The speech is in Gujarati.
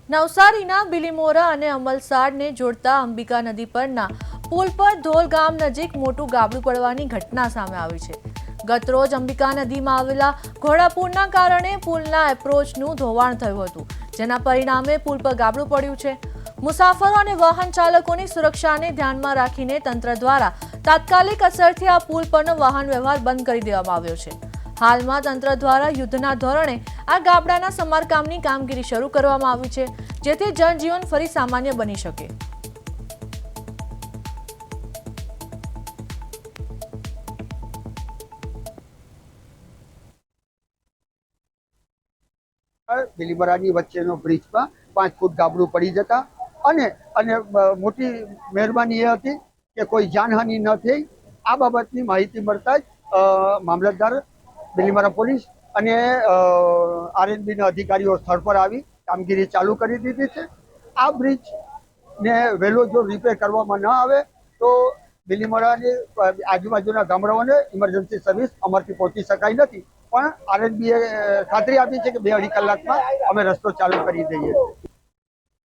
નવસારીના બિલીમોરા અને અમલસાડને જોડતા અંબિકા નદી પરના પુલ પર ધોલ ગામ નજીક મોટું ગાબડું પડવાની ઘટના સામે આવી છે। ગતરોજ અંબિકા નદીમાં આવેલા ઘોડાપુરના કારણે પુલના એપ્રોચનું ધોવાણ થયું હતું, જેના પરિણામે પુલ પર ગાબડું પડ્યું છે। મુસાફરો અને વાહન ચાલકોની સુરક્ષાને ધ્યાનમાં રાખીને તંત્ર દ્વારા તાત્કાલિક અસરથી આ પુલ પરનો વાહન વ્યવહાર બંધ કરી દેવામાં આવ્યો છે। હાલમાં તંત્ર દ્વારા યુદ્ધના ધોરણે આ ગાબડાના સમારકામની કામગીરી શરૂ કરવામાં આવી છે, જેથી જનજીવન ફરી સામાન્ય બની શકે। બિલીમોરાની વચ્ચેનો બ્રિજમાં 5 ફૂટ ગાબડું પડી જતા અને મોટી મહેરબાની એ હતી કે કોઈ જાનહાનિ ન થઈ। આ બાબતની માહિતી મળતા જ મામલતદાર, બિલીમોરા પોલીસ અને આરએનબીના અધિકારીઓ સ્થળ પર આવી કામગીરી ચાલુ કરી દીધી છે। આ બ્રિજને વહેલો જો રિપેર કરવામાં ન આવે તો બિલીમોરાની આજુબાજુના ગામડાઓને ઇમરજન્સી સર્વિસ અમારથી પહોંચી શકાય નથી, પણ આરએનબીએ ખાતરી આપી છે કે 2-2.5 કલાકમાં અમે રસ્તો ચાલુ કરી દઈએ।